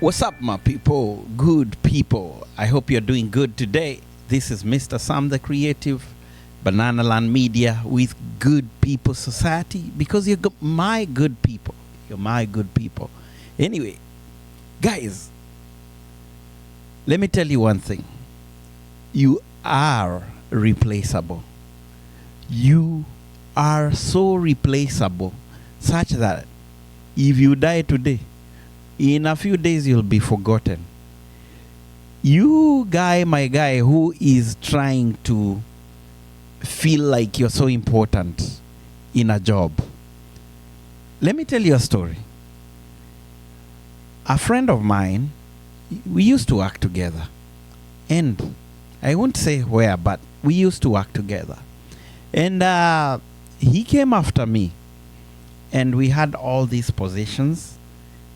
What's up, my people? Good people. I hope you're doing good today. This is Mr. Sam the Creative, Banana Land Media with Good People Society, because you're my good people. You're my good people. Anyway, guys, let me tell you one thing. You are replaceable. You are so replaceable such that if you die today, in a few days you'll be forgotten. You guy, my guy, who is trying to feel like you're so important in a job. Let me tell you a story. A friend of mine, we used to work together. And I won't say where, but we used to work together. And he came after me. And we had all these positions.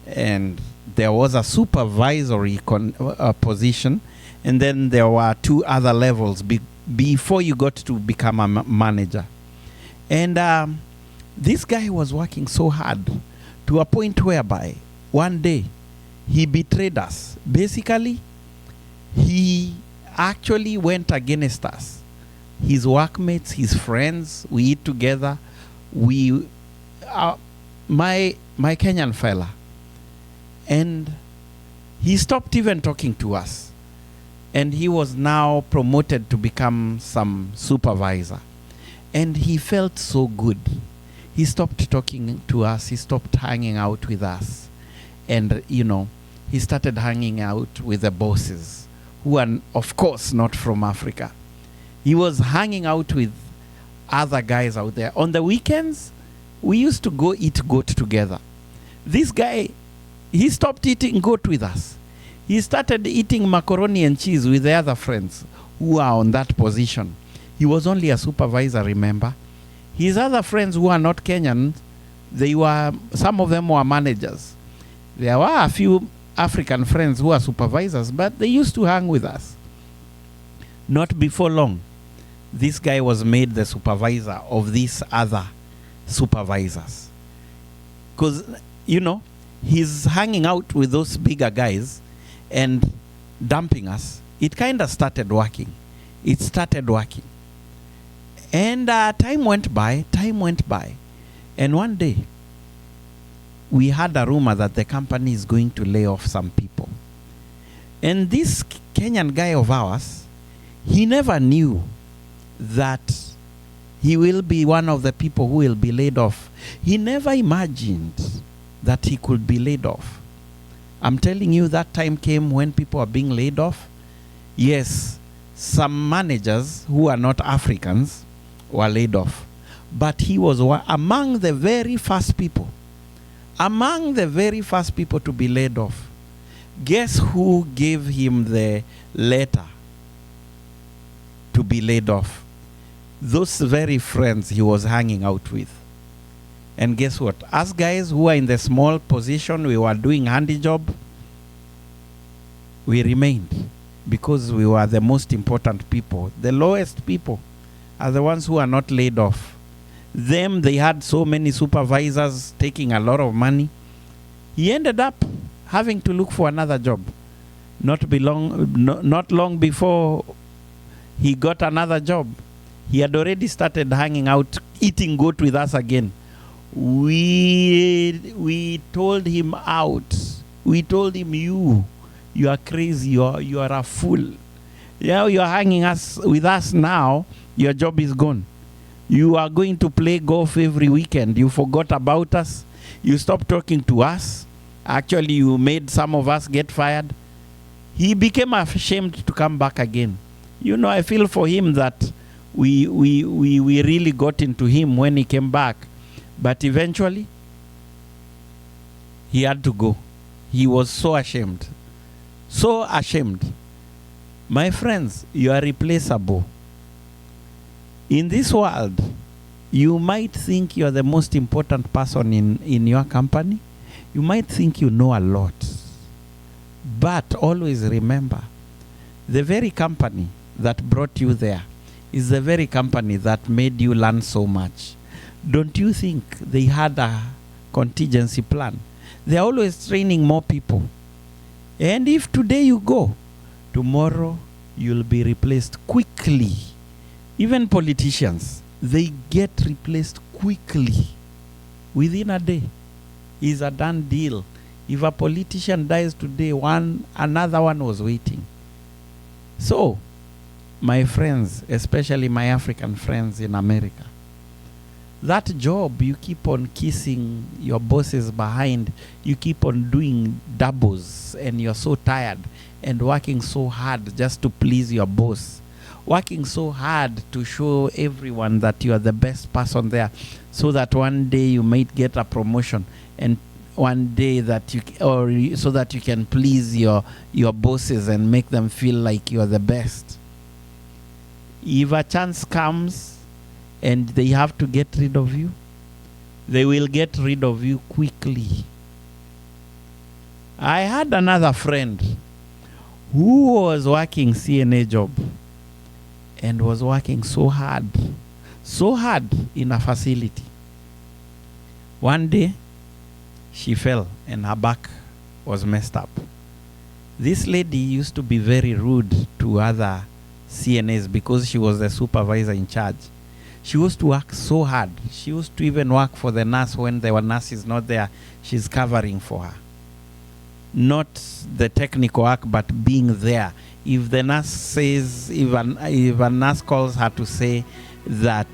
And there was a supervisory position. And then there were two other levels before you got to become a manager. And this guy was working so hard to a point whereby one day he betrayed us. Basically, he actually went against us. His workmates, his friends, we eat together. My Kenyan fella. And he stopped even talking to us. And he was now promoted to become some supervisor. And he felt so good. He stopped talking to us. He stopped hanging out with us. And, you know, he started hanging out with the bosses, who are, of course, not from Africa. He was hanging out with other guys out there. On the weekends, we used to go eat goat together. This guy, he stopped eating goat with us. He started eating macaroni and cheese with the other friends who are on that position. He was only a supervisor, remember? His other friends who are not Kenyan, some of them were managers. There were a few African friends who are supervisors, but they used to hang with us. Not before long, this guy was made the supervisor of these other supervisors. Because, you know, he's hanging out with those bigger guys and dumping us. It kind of started working. It started working. And time went by. And one day, we had a rumor that the company is going to lay off some people. And this Kenyan guy of ours, he never knew that he will be one of the people who will be laid off. He never imagined that he could be laid off. I'm telling you, that time came when people are being laid off. Yes, some managers who are not Africans were laid off. But he was among the very first people. Among the very first people to be laid off. Guess who gave him the letter to be laid off? Those very friends he was hanging out with. And guess what? Us guys who are in the small position, we were doing handy job, we remained because we were the most important people. The lowest people are the ones who are not laid off. Them, they had so many supervisors taking a lot of money. He ended up having to look for another job. Not long before he got another job, he had already started hanging out, eating goat with us again. We told him out. We told him, you are crazy. You are a fool. Yeah, you are hanging with us now. Your job is gone. You are going to play golf every weekend. You forgot about us. You stopped talking to us. Actually, you made some of us get fired. He became ashamed to come back again. You know, I feel for him that we really got into him when he came back. But eventually, he had to go. He was so ashamed. So ashamed. My friends, you are replaceable. In this world, you might think you are the most important person in your company. You might think you know a lot. But always remember, the very company that brought you there is the very company that made you learn so much. Don't you think they had a contingency plan? They're always training more people. And if today you go, tomorrow you'll be replaced quickly. Even politicians, they get replaced quickly. Within a day. It's a done deal. If a politician dies today, another one was waiting. So, my friends, especially my African friends in America, that job, you keep on kissing your bosses behind, you keep on doing doubles, and you're so tired and working so hard just to please your boss, working so hard to show everyone that you are the best person there, so that one day you might get a promotion, and one day that so that you can please your bosses and make them feel like you're the best. If a chance comes and they have to get rid of you, they will get rid of you quickly. I had another friend who was working CNA job and was working so hard in a facility. One day, she fell and her back was messed up. This lady used to be very rude to other CNAs because she was the supervisor in charge. She used to work so hard. She used to even work for the nurse when the nurse is not there. She's covering for her. Not the technical work, but being there. If the nurse says, if a nurse calls her to say that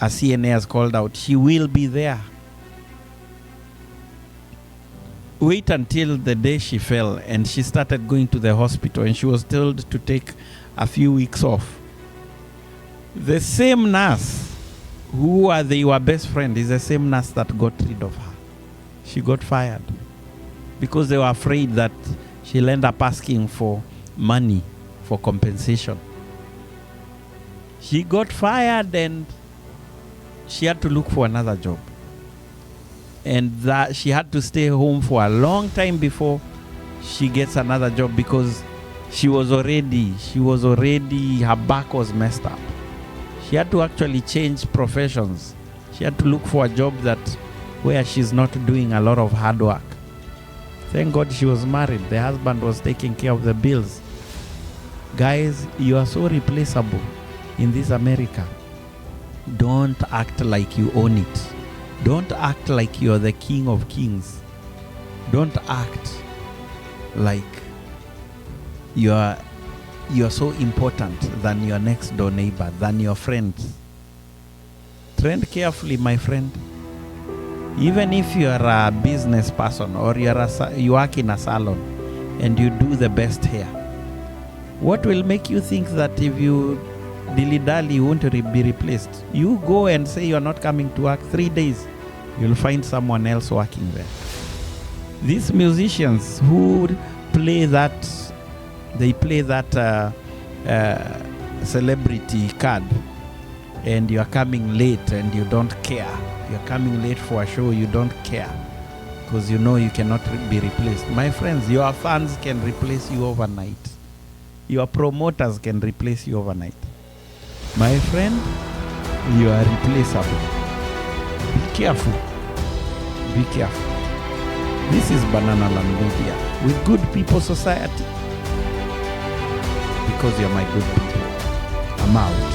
a CNA has called out, she will be there. Wait until the day she fell and she started going to the hospital and she was told to take a few weeks off. The same nurse they were best friends is the same nurse that got rid of her. She got fired because they were afraid that she'll end up asking for money for compensation. She got fired and she had to look for another job. And that she had to stay home for a long time before she gets another job because she was already, her back was messed up. She had to actually change professions. She had to look for a job where she's not doing a lot of hard work. Thank God she was married. The husband was taking care of the bills. Guys, you are so replaceable in this America. Don't act like you own it. Don't act like you're the king of kings. Don't act like you're so important than your next door neighbor, than your friends. Tread carefully, my friend. Even if you're a business person or you work in a salon and you do the best hair, what will make you think that if you dilly-dally you won't be replaced? You go and say you're not coming to work 3 days, you'll find someone else working there. These musicians who play that, they play that celebrity card, and you're coming late and you don't care. You're coming late for a show, you don't care because you know you cannot be replaced. My friends, your fans can replace you overnight. Your promoters can replace you overnight. My friend, you are replaceable. Be careful. Be careful. This is Banana Land Media with Good People Society. Because you're my good people. I'm out.